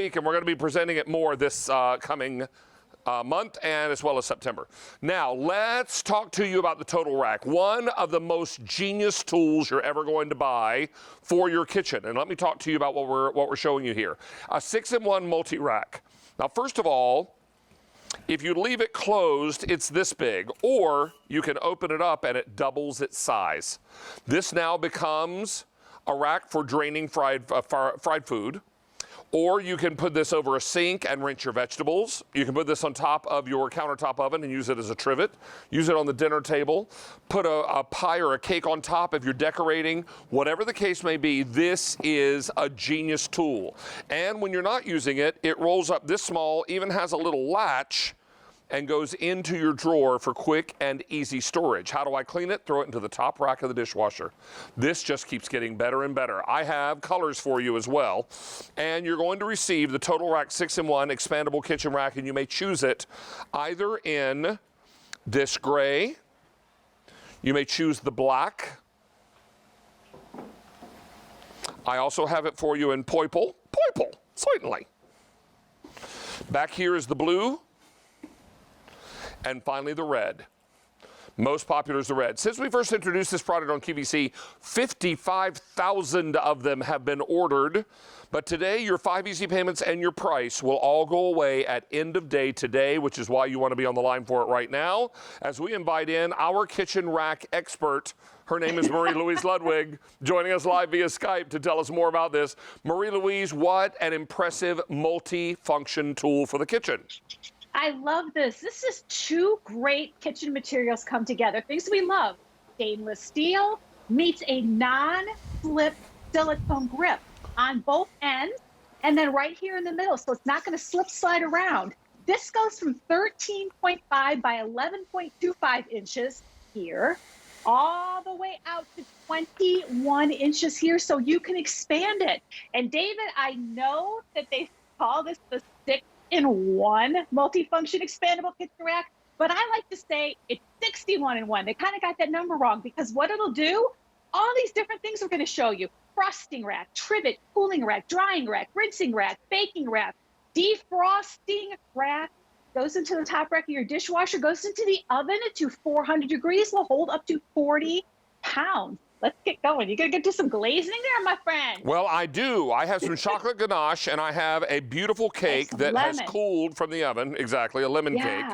week, and we're going to be presenting it more this coming month and as well as September. Now, let's talk to you about the Total Rack, one of the most genius tools you're ever going to buy for your kitchen. And let me talk to you about what we're showing you here. A 6-in-1 multi-rack. Now, first of all, if you leave it closed, it's this big, or you can open it up and it doubles its size. This now becomes a rack for draining fried food. Or you can put this over a sink and rinse your vegetables. You can put this on top of your countertop oven and use it as a trivet. Use it on the dinner table. Put a pie or a cake on top if you're decorating. Whatever the case may be, this is a genius tool. And when you're not using it, it rolls up this small, even has a little latch, and goes into your drawer for quick and easy storage. How do I clean it? Throw it into the top rack of the dishwasher. This just keeps getting better and better. I have colors for you as well. And you're going to receive the Total Rack 6-in-1 expandable kitchen rack, and you may choose it either in this gray, you may choose the black. I also have it for you in purple, certainly. Back here is the blue. And finally, the red. Most popular is the red. Since we first introduced this product on QVC, 55,000 of them have been ordered. But today, your 5 easy payments and your price will all go away at end of day today, which is why you want to be on the line for it right now, as we invite in our kitchen rack expert. Her name is Marie-Louise Ludwig, joining us live via Skype to tell us more about this. Marie-Louise, what an impressive multi-function tool for the kitchen. I love this. This is two great kitchen materials come together. Things we love. Stainless steel meets a non-slip silicone grip on both ends and then right here in the middle, so it's not going to slide around. This goes from 13.5 by 11.25 inches here all the way out to 21 inches here, so you can expand it. And David, I know that they call this the 6-in-1 multifunction expandable kitchen rack, but I like to say it's 61-in-1. They kind of got that number wrong, because what it'll do, all these different things we're going to show you: frosting rack, trivet, cooling rack, drying rack, rinsing rack, baking rack, defrosting rack, goes into the top rack of your dishwasher, goes into the oven to 400 degrees, will hold up to 40 pounds. Let's get going. You gonna get to some glazing there, my friend? Well, I do. I have some chocolate ganache, and I have a beautiful cake that has cooled from the oven. Exactly, a lemon cake.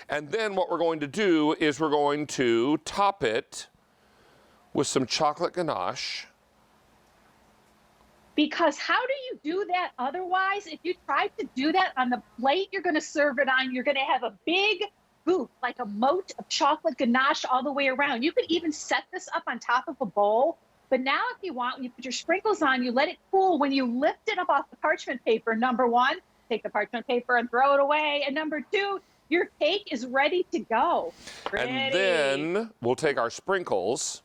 And then what we're going to do is we're going to top it with some chocolate ganache. Because how do you do that otherwise? If you try to do that on the plate you're going to serve it on, you're going to have a big goop, like a moat of chocolate ganache all the way around. You could even set this up on top of a bowl. But now if you want, when you put your sprinkles on, you let it cool. When you lift it up off the parchment paper, number one, take the parchment paper and throw it away. And number two, your cake is ready to go. And then we'll take our sprinkles.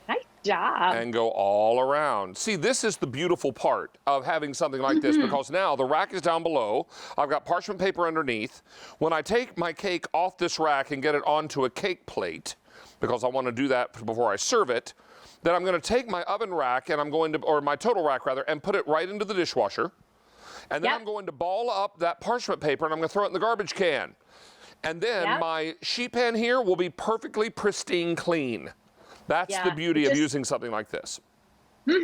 Nice job. And go all around. See, this is the beautiful part of having something like this, because now the rack is down below. I've got parchment paper underneath. When I take my cake off this rack and get it onto a cake plate, because I want to do that before I serve it, then I'm going to take my oven rack and I'm going to, or my Total Rack rather, and put it right into the dishwasher. And then I'm going to ball up that parchment paper and I'm going to throw it in the garbage can. And then my sheet pan here will be perfectly pristine clean. That's the beauty of using something like this. And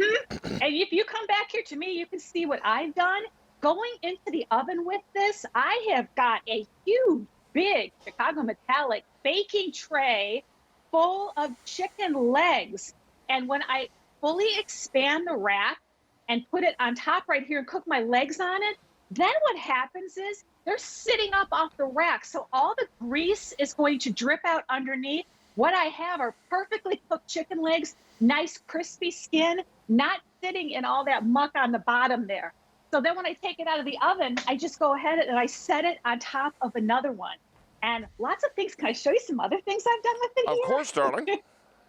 if you come back here to me, you can see what I've done. Going into the oven with this, I have got a huge, big Chicago metallic baking tray full of chicken legs. And when I fully expand the rack and put it on top right here and cook my legs on it, then what happens is they're sitting up off the rack. So all the grease is going to drip out underneath. What I have are perfectly cooked chicken legs, nice crispy skin, not sitting in all that muck on the bottom there. So then when I take it out of the oven, I just go ahead and I set it on top of another one. And lots of things. Can I show you some other things I've done with it here? Of course, darling.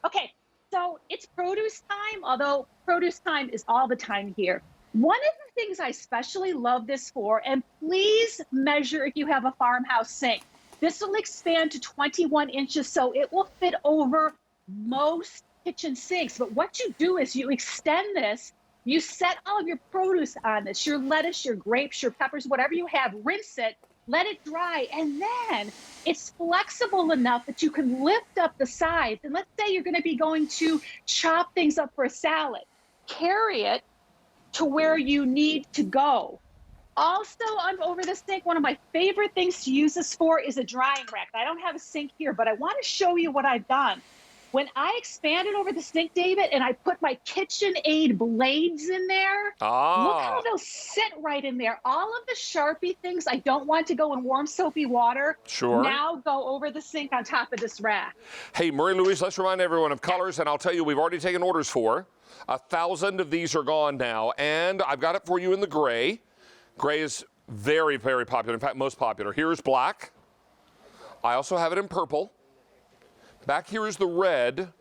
Okay, so it's produce time, although produce time is all the time here. One of the things I especially love this for, and please measure if you have a farmhouse sink. This will expand to 21 inches, so it will fit over most kitchen sinks. But what you do is you extend this You set all of your produce on this, your lettuce, your grapes, your peppers, whatever you have, rinse it, let it dry, and then it's flexible enough that you can lift up the sides. And let's say you're going to be going to chop things up for a salad, carry it to where you need to go. Also, over the sink, one of my favorite things to use this for is a drying rack. I don't have a sink here, but I want to show you what I've done. When I expanded over the sink, David, and I put my KitchenAid blades in there, look how they'll sit right in there. All of the Sharpie things I don't want to go in warm, soapy water now go over the sink on top of this rack. Hey, Marie Louise, let's remind everyone of colors, and I'll tell you, we've already taken orders for 1,000 of these are gone now, and I've got it for you in the gray. Gray is very, very popular. In fact, most popular. Here's black. I also have it in purple. Back here is the red.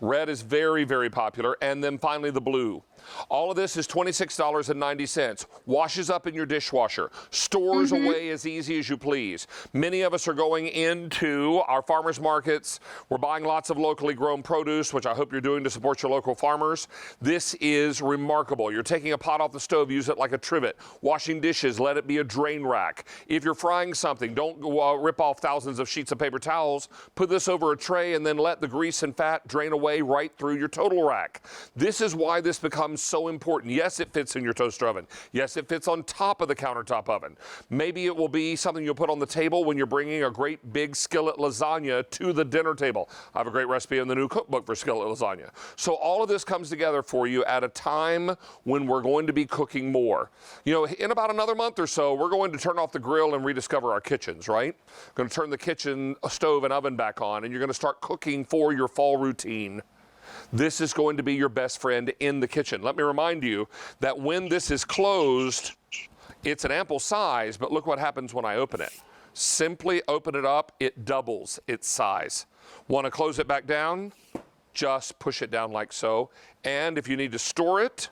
Red is very, very popular. And then finally the blue. All of this is $26.90. Washes up in your dishwasher. Stores away as easy as you please. Many of us are going into our farmers markets. We're buying lots of locally grown produce, which I hope you're doing to support your local farmers. This is remarkable. You're taking a pot off the stove, use it like a trivet. Washing dishes, let it be a drain rack. If you're frying something, don't rip off thousands of sheets of paper towels. Put this over a tray and then let the grease and fat drain away right through your total rack. This is why this becomes so important. Yes, it fits in your toaster oven. Yes, it fits on top of the countertop oven. Maybe it will be something you'll put on the table when you're bringing a great big skillet lasagna to the dinner table. I have a great recipe in the new cookbook for skillet lasagna. So all of this comes together for you at a time when we're going to be cooking more. You know, in about another month or so, we're going to turn off the grill and rediscover our kitchens, right? We're going to turn the kitchen stove and oven back on, and you're going to start cooking for your fall routine. This is going to be your best friend in the kitchen. Let me remind you that when this is closed, it's an ample size, but look what happens when I open it. Simply open it up, it doubles its size. Want to close it back down? Just push it down like so. And if you need to store it,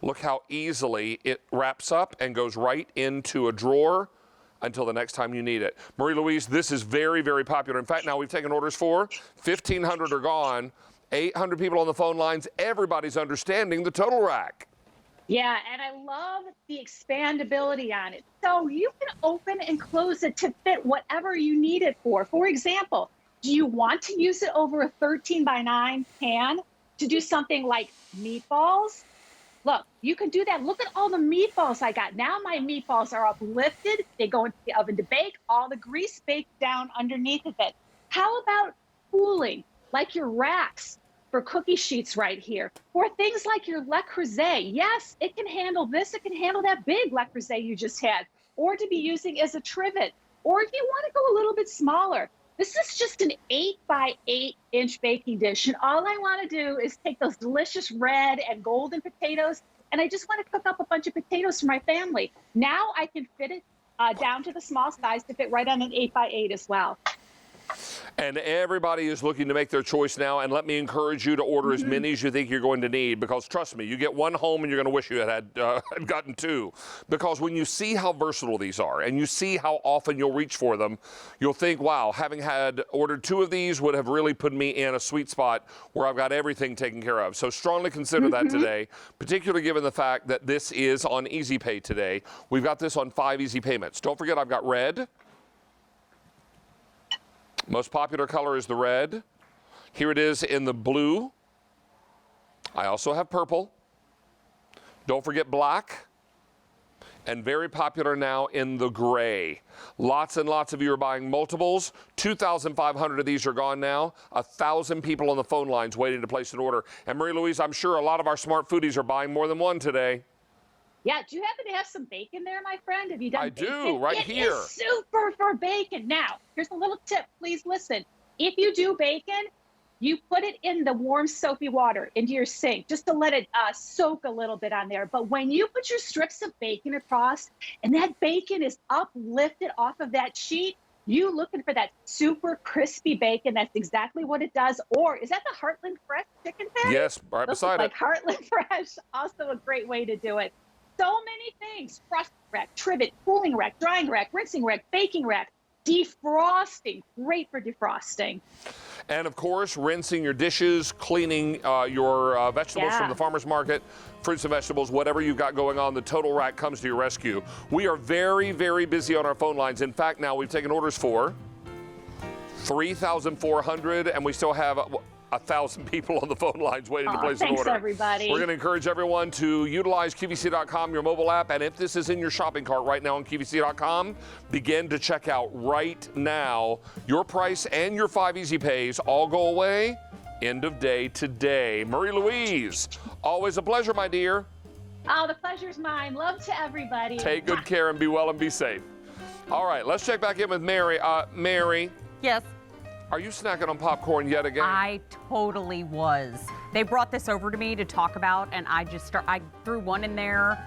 look how easily it wraps up and goes right into a drawer until the next time you need it. Marie Louise, this is very, very popular. In fact, now we've taken orders for 1,500 are gone. 800 people on the phone lines. Everybody's understanding the total rack. Yeah, and I love the expandability on it. So you can open and close it to fit whatever you need it for. For example, do you want to use it over a 13x9 pan to do something like meatballs? Look, you can do that. Look at all the meatballs I got. Now my meatballs are uplifted. They go into the oven to bake. All the grease baked down underneath of it. How about cooling, like your racks for cookie sheets right here, or things like your Le Creuset? Yes, it can handle this. It can handle that big Le Creuset you just had, or to be using as a trivet, or if you want to go a little bit smaller. This is just an 8x8-inch baking dish, and all I want to do is take those delicious red and golden potatoes, and I just want to cook up a bunch of potatoes for my family. Now I can fit it down to the small size to fit right on an 8x8 as well. And everybody is looking to make their choice now, and let me encourage you to order as many as you think you're going to need, because trust me, you get one home and you're going to wish you had gotten two. Because when you see how versatile these are and you see how often you'll reach for them, you'll think, wow, having had ordered two of these would have really put me in a sweet spot where I've got everything taken care of. So strongly consider that today, particularly given the fact that this is on Easy Pay today. We've got this on 5 easy payments. Don't forget, I've got red. Most popular color is the red. Here it is in the blue. I also have purple. Don't forget black. And very popular now in the gray. Lots and lots of you are buying multiples. 2,500 of these are gone now. 1,000 people on the phone lines waiting to place an order. And Marie Louise, I'm sure a lot of our smart foodies are buying more than one today. Yeah, do you happen to have some bacon there, my friend? Have you done bacon? I do, right here. It is super for bacon. Now, here's a little tip. Please listen. If you do bacon, you put it in the warm, soapy water into your sink just to let it soak a little bit on there. But when you put your strips of bacon across and that bacon is uplifted off of that sheet, you looking for that super crispy bacon. That's exactly what it does. Or is that the Heartland Fresh chicken patty? Yes, right beside it. Like Heartland Fresh, also a great way to do it. So many things: frost rack, trivet, cooling rack, drying rack, rinsing rack, baking rack, defrosting, great for defrosting. And of course, rinsing your dishes, cleaning your vegetables from the farmer's market, fruits and vegetables, whatever you've got going on, the Total Rack comes to your rescue. We are very, very busy on our phone lines. In fact, now we've taken orders for 3,400, and we still have 1,000 people on the phone lines waiting to place an order. Thanks, everybody. We're going to encourage everyone to utilize QVC.com, your mobile app, and if this is in your shopping cart right now on QVC.com, begin to check out right now. Your price and your 5 easy pays all go away end of day today. Marie Louise, always a pleasure, my dear. Oh, the pleasure's mine. Love to everybody. Take good care and be well and be safe. All right, let's check back in with Mary. Mary. Yes. Are you snacking on popcorn yet again? I totally was. They brought this over to me to talk about, and I threw one in there